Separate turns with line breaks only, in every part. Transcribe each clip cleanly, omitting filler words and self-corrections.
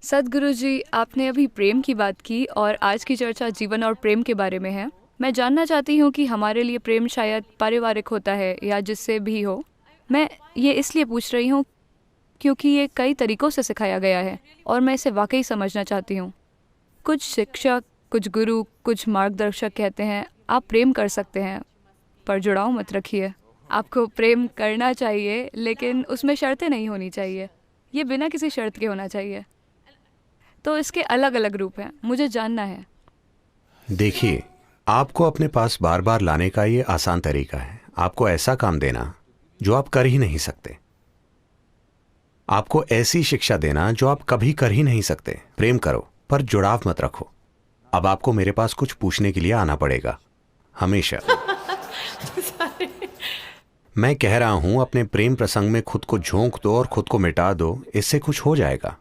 सद्गुरु जी, आपने अभी प्रेम की बात की और आज की चर्चा जीवन और प्रेम के बारे में है। मैं जानना चाहती हूँ कि हमारे लिए प्रेम शायद पारिवारिक होता है या जिससे भी हो। मैं ये इसलिए पूछ रही हूँ क्योंकि ये कई तरीकों से सिखाया गया है और मैं इसे वाकई समझना चाहती हूँ। कुछ शिक्षक, कुछ गुरु, कुछ मार्गदर्शक कहते हैं आप प्रेम कर सकते हैं पर जुड़ाव मत रखिए। आपको प्रेम करना चाहिए लेकिन उसमें शर्तें नहीं होनी चाहिए। ये बिना किसी शर्त के होना चाहिए। तो इसके अलग अलग रूप हैं, मुझे जानना है।
देखिए, आपको अपने पास बार बार लाने का ये आसान तरीका है आपको ऐसा काम देना जो आप कर ही नहीं सकते, आपको ऐसी शिक्षा देना जो आप कभी कर ही नहीं सकते। प्रेम करो पर जुड़ाव मत रखो। अब आपको मेरे पास कुछ पूछने के लिए आना पड़ेगा, हमेशा। मैं कह रहा हूं अपने प्रेम प्रसंग में खुद को झोंक दो और खुद को मिटा दो, इससे कुछ हो जाएगा,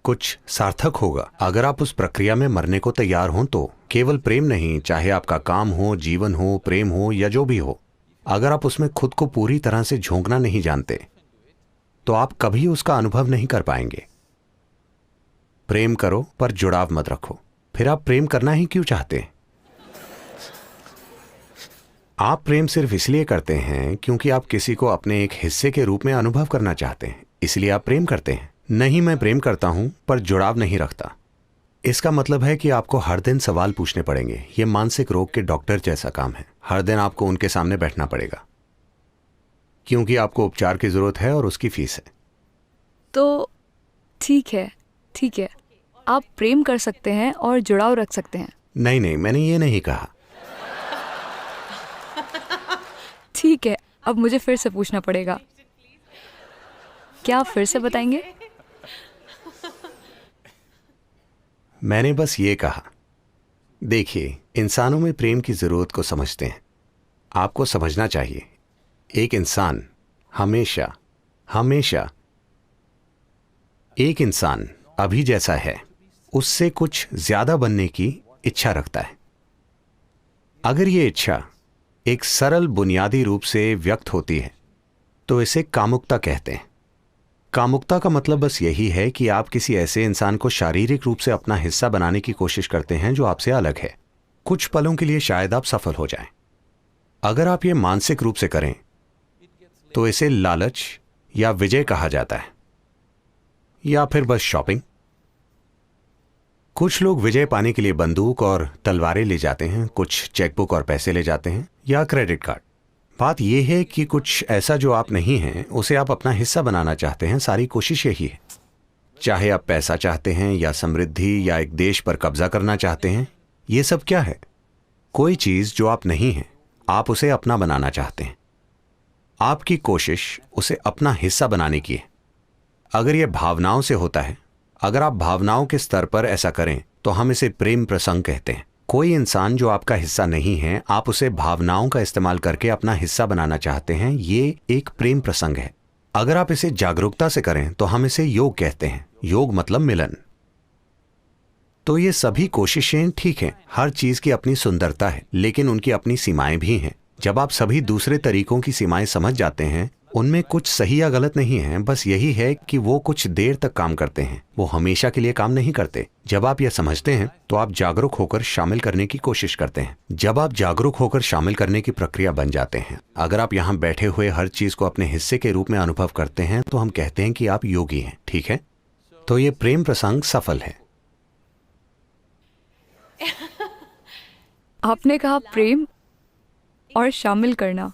कुछ सार्थक होगा। अगर आप उस प्रक्रिया में मरने को तैयार हों तो केवल प्रेम नहीं, चाहे आपका काम हो, जीवन हो, प्रेम हो या जो भी हो, अगर आप उसमें खुद को पूरी तरह से झोंकना नहीं जानते तो आप कभी उसका अनुभव नहीं कर पाएंगे। प्रेम करो पर जुड़ाव मत रखो। फिर आप प्रेम करना ही क्यों चाहते हैं? आप प्रेम सिर्फ इसलिए करते हैं क्योंकि आप किसी को अपने एक हिस्से के रूप में अनुभव करना चाहते हैं, इसलिए आप प्रेम करते हैं। नहीं, मैं प्रेम करता हूं पर जुड़ाव नहीं रखता, इसका मतलब है कि आपको हर दिन सवाल पूछने पड़ेंगे। यह मानसिक रोग के डॉक्टर जैसा काम है। हर दिन आपको उनके सामने बैठना पड़ेगा क्योंकि आपको उपचार की जरूरत है और उसकी फीस है।
तो ठीक है, ठीक है, आप प्रेम कर सकते हैं और जुड़ाव रख सकते हैं।
नहीं नहीं, मैंने ये नहीं कहा।
ठीक है, अब मुझे फिर से पूछना पड़ेगा। क्या आप फिर से बताएंगे?
मैंने बस ये कहा, देखिए, इंसानों में प्रेम की जरूरत को समझते हैं। आपको समझना चाहिए, एक इंसान हमेशा हमेशा एक इंसान अभी जैसा है उससे कुछ ज्यादा बनने की इच्छा रखता है। अगर ये इच्छा एक सरल बुनियादी रूप से व्यक्त होती है तो इसे कामुकता कहते हैं। कामुकता का मतलब बस यही है कि आप किसी ऐसे इंसान को शारीरिक रूप से अपना हिस्सा बनाने की कोशिश करते हैं जो आपसे अलग है। कुछ पलों के लिए शायद आप सफल हो जाएं। अगर आप ये मानसिक रूप से करें तो इसे लालच या विजय कहा जाता है, या फिर बस शॉपिंग। कुछ लोग विजय पाने के लिए बंदूक और तलवारें ले जाते हैं, कुछ चेकबुक और पैसे ले जाते हैं या क्रेडिट कार्ड। बात यह है कि कुछ ऐसा जो आप नहीं हैं उसे आप अपना हिस्सा बनाना चाहते हैं। सारी कोशिश यही है। चाहे आप पैसा चाहते हैं या समृद्धि या एक देश पर कब्जा करना चाहते हैं, यह सब क्या है? कोई चीज जो आप नहीं हैं, आप उसे अपना बनाना चाहते हैं। आपकी कोशिश उसे अपना हिस्सा बनाने की है। अगर यह भावनाओं से होता है, अगर आप भावनाओं के स्तर पर ऐसा करें तो हम इसे प्रेम प्रसंग कहते हैं। कोई इंसान जो आपका हिस्सा नहीं है, आप उसे भावनाओं का इस्तेमाल करके अपना हिस्सा बनाना चाहते हैं, ये एक प्रेम प्रसंग है। अगर आप इसे जागरूकता से करें तो हम इसे योग कहते हैं। योग मतलब मिलन। तो ये सभी कोशिशें ठीक हैं, हर चीज की अपनी सुंदरता है, लेकिन उनकी अपनी सीमाएं भी हैं। जब आप सभी दूसरे तरीकों की सीमाएं समझ जाते हैं, उनमें कुछ सही या गलत नहीं है, बस यही है कि वो कुछ देर तक काम करते हैं, वो हमेशा के लिए काम नहीं करते। जब आप यह समझते हैं तो आप जागरूक होकर शामिल करने की कोशिश करते हैं। जब आप जागरूक होकर शामिल करने की प्रक्रिया बन जाते हैं, अगर आप यहाँ बैठे हुए हर चीज को अपने हिस्से के रूप में अनुभव करते हैं तो हम कहते हैं कि आप योगी हैं, ठीक है? तो ये प्रेम प्रसंग सफल है।
आपने कहा प्रेम और शामिल करना।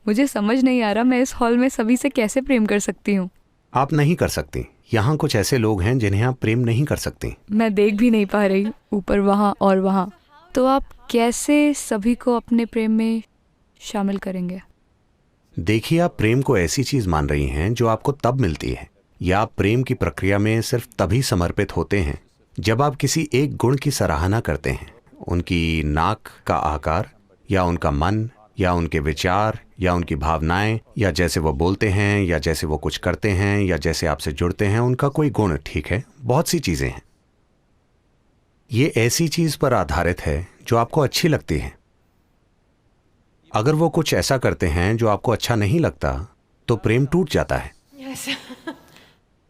मुझे समझ नहीं आ रहा मैं इस हॉल में सभी से कैसे प्रेम कर सकती हूँ।
आप नहीं कर सकती। यहाँ कुछ ऐसे लोग हैं जिन्हें आप प्रेम नहीं कर सकती।
मैं देख भी नहीं पा रही, ऊपर वहाँ और वहाँ। तो आप कैसे सभी को अपने प्रेम में शामिल करेंगे?
देखिए, आप प्रेम को ऐसी चीज मान रही हैं जो आपको तब मिलती है, या आप प्रेम की प्रक्रिया में सिर्फ तभी समर्पित होते हैं जब आप किसी एक गुण की सराहना करते हैं, उनकी नाक का आकार या उनका मन या उनके विचार या उनकी भावनाएं या जैसे वो बोलते हैं या जैसे वो कुछ करते हैं या जैसे आपसे जुड़ते हैं, उनका कोई गुण। ठीक है, बहुत सी चीजें हैं। ये ऐसी चीज पर आधारित है जो आपको अच्छी लगती है। अगर वो कुछ ऐसा करते हैं जो आपको अच्छा नहीं लगता तो प्रेम टूट जाता है।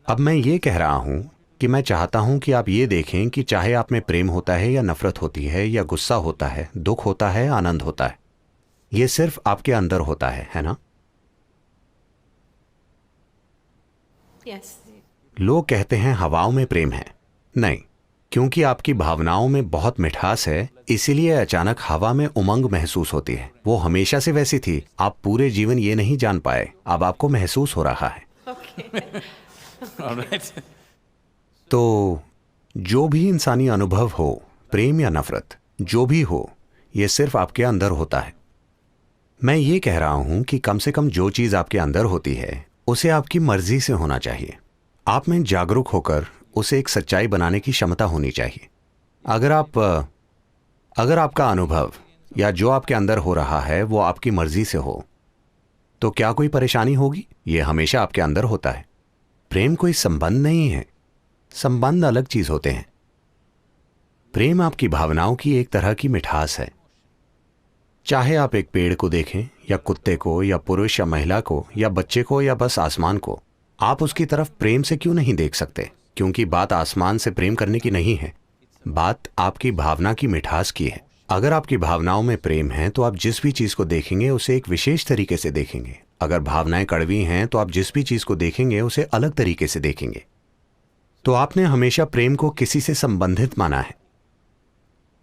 अब मैं ये कह रहा हूं कि मैं चाहता हूं कि आप ये देखें कि चाहे आप में प्रेम होता है या नफरत होती है या गुस्सा होता है, दुख होता है, आनंद होता है, ये सिर्फ आपके अंदर होता है ना?
Yes.
लोग कहते हैं हवाओं में प्रेम है। नहीं, क्योंकि आपकी भावनाओं में बहुत मिठास है, इसीलिए अचानक हवा में उमंग महसूस होती है। वो हमेशा से वैसी थी, आप पूरे जीवन ये नहीं जान पाए, अब आपको महसूस हो रहा है।
All right.
तो जो भी इंसानी अनुभव हो, प्रेम या नफरत, जो भी हो, ये सिर्फ आपके अंदर होता है। मैं ये कह रहा हूं कि कम से कम जो चीज आपके अंदर होती है उसे आपकी मर्जी से होना चाहिए। आप में जागरूक होकर उसे एक सच्चाई बनाने की क्षमता होनी चाहिए। अगर आपका अनुभव या जो आपके अंदर हो रहा है वो आपकी मर्जी से हो, तो क्या कोई परेशानी होगी? ये हमेशा आपके अंदर होता है। प्रेम कोई संबंध नहीं है, संबंध अलग चीज होते हैं। प्रेम आपकी भावनाओं की एक तरह की मिठास है। चाहे आप एक पेड़ को देखें या कुत्ते को या पुरुष या महिला को या बच्चे को या बस आसमान को, आप उसकी तरफ प्रेम से क्यों नहीं देख सकते? क्योंकि बात आसमान से प्रेम करने की नहीं है, बात आपकी भावना की मिठास की है। अगर आपकी भावनाओं में प्रेम है तो आप जिस भी चीज को देखेंगे उसे एक विशेष तरीके से देखेंगे। अगर भावनाएं कड़वी हैं तो आप जिस भी चीज को देखेंगे उसे अलग तरीके से देखेंगे। तो आपने हमेशा प्रेम को किसी से संबंधित माना है।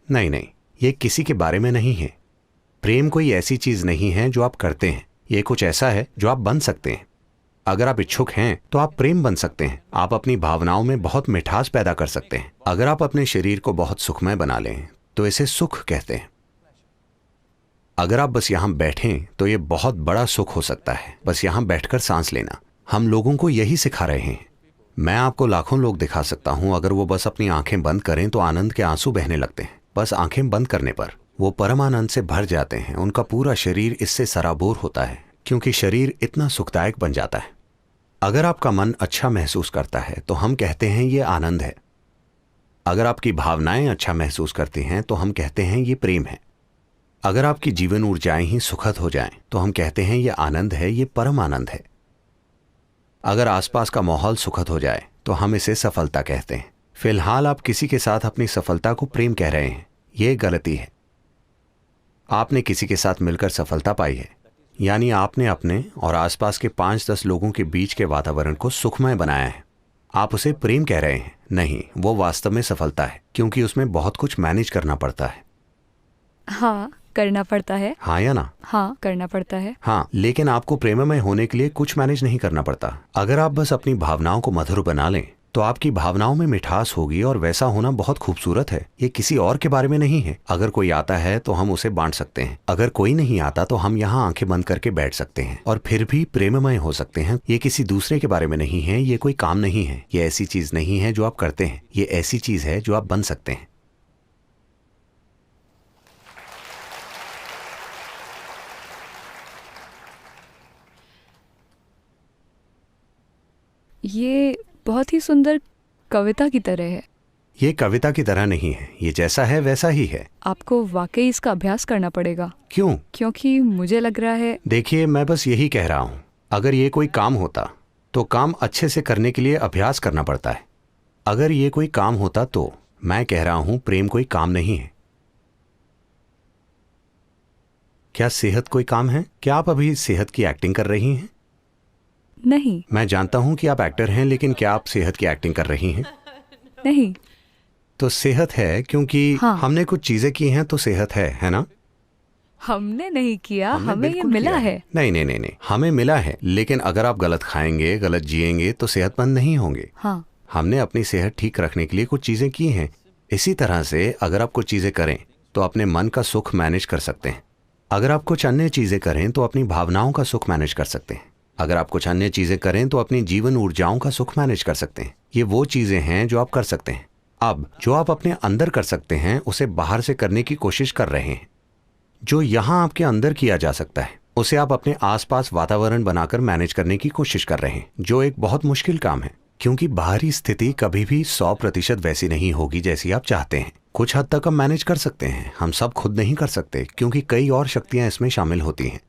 नहीं, ये किसी के बारे में नहीं है। प्रेम कोई ऐसी चीज नहीं है जो आप करते हैं, ये कुछ ऐसा है जो आप बन सकते हैं। अगर आप इच्छुक हैं तो आप प्रेम बन सकते हैं। आप अपनी भावनाओं में बहुत मिठास पैदा कर सकते हैं। अगर आप अपने शरीर को बहुत सुखमय बना लें तो इसे सुख कहते हैं। अगर आप बस यहां बैठें तो ये बहुत बड़ा सुख हो सकता है, बस यहां बैठकर सांस लेना। हम लोगों को यही सिखा रहे हैं। मैं आपको लाखों लोग दिखा सकता हूं, अगर वो बस अपनी आंखें बंद करें तो आनंद के आंसू बहने लगते हैं। बस आंखें बंद करने पर वो परम आनंद से भर जाते हैं। उनका पूरा शरीर इससे सराबोर होता है, क्योंकि शरीर इतना सुखदायक बन जाता है। अगर आपका मन अच्छा महसूस करता है तो हम कहते हैं ये आनंद है। अगर आपकी भावनाएं अच्छा महसूस करती हैं तो हम कहते हैं ये प्रेम है। अगर आपकी जीवन ऊर्जाएं ही सुखद हो जाएं तो हम कहते हैं ये आनंद है, ये परम आनंद है। अगर आसपास का माहौल सुखद हो जाए तो हम इसे सफलता कहते हैं। फिलहाल आप किसी के साथ अपनी सफलता को प्रेम कह रहे हैं, ये गलती है। आपने किसी के साथ मिलकर सफलता पाई है, यानी आपने अपने और आसपास के 5-10 लोगों के बीच के वातावरण को सुखमय बनाया है। आप उसे प्रेम कह रहे हैं। नहीं, वो वास्तव में सफलता है, क्योंकि उसमें बहुत कुछ मैनेज करना पड़ता है।
हाँ, करना पड़ता है।
हाँ या ना?
हाँ, करना पड़ता है।
हाँ, लेकिन आपको प्रेममय होने के लिए कुछ मैनेज नहीं करना पड़ता। अगर आप बस अपनी भावनाओं को मधुर बना लें तो आपकी भावनाओं में मिठास होगी, और वैसा होना बहुत खूबसूरत है। ये किसी और के बारे में नहीं है। अगर कोई आता है तो हम उसे बांट सकते हैं। अगर कोई नहीं आता तो हम यहाँ आंखें बंद करके बैठ सकते हैं और फिर भी प्रेममय हो सकते हैं। ये किसी दूसरे के बारे में नहीं है, ये कोई काम नहीं है, ये ऐसी चीज नहीं है जो आप करते हैं, ये ऐसी चीज है जो आप बन सकते हैं।
ये बहुत ही सुंदर कविता की तरह है।
ये कविता की तरह नहीं है, ये जैसा है वैसा ही है।
आपको वाकई इसका अभ्यास करना पड़ेगा।
क्यों?
क्योंकि मुझे लग रहा है।
देखिए, मैं बस यही कह रहा हूं, अगर ये कोई काम होता तो काम अच्छे से करने के लिए अभ्यास करना पड़ता है। अगर ये कोई काम होता तो मैं कह रहा हूं प्रेम कोई काम नहीं है। क्या सेहत कोई काम है? क्या आप अभी सेहत की एक्टिंग कर रही हैं?
नहीं।
मैं जानता हूं कि आप एक्टर हैं, लेकिन क्या आप सेहत की एक्टिंग कर रही हैं?
नहीं।
तो सेहत है, क्योंकि
हाँ।
हमने कुछ चीजें की हैं तो सेहत है ना?
हमने नहीं किया,
हमने
हमें ये
बिल्कुल
मिला
किया
है।
नहीं, हमें मिला है। लेकिन अगर आप गलत खाएंगे, गलत जिएंगे तो सेहतमंद नहीं होंगे।
हाँ।
हमने अपनी सेहत ठीक रखने के लिए कुछ चीजें की हैं। इसी तरह से अगर आप कुछ चीजें करें तो अपने मन का सुख मैनेज कर सकते हैं। अगर आप कुछ अन्य चीजें करें तो अपनी भावनाओं का सुख मैनेज कर सकते हैं। अगर आप कुछ अन्य चीजें करें तो अपनी जीवन ऊर्जाओं का सुख मैनेज कर सकते हैं। ये वो चीजें हैं जो आप कर सकते हैं। अब जो आप अपने अंदर कर सकते हैं उसे बाहर से करने की कोशिश कर रहे हैं। जो यहां आपके अंदर किया जा सकता है उसे आप अपने आसपास वातावरण बनाकर मैनेज करने की कोशिश कर रहे हैं, जो एक बहुत मुश्किल काम है, क्योंकि बाहरी स्थिति कभी भी 100% वैसी नहीं होगी जैसी आप चाहते हैं। कुछ हद तक हम मैनेज कर सकते हैं, हम सब खुद नहीं कर सकते, क्योंकि कई और शक्तियां इसमें शामिल होती हैं।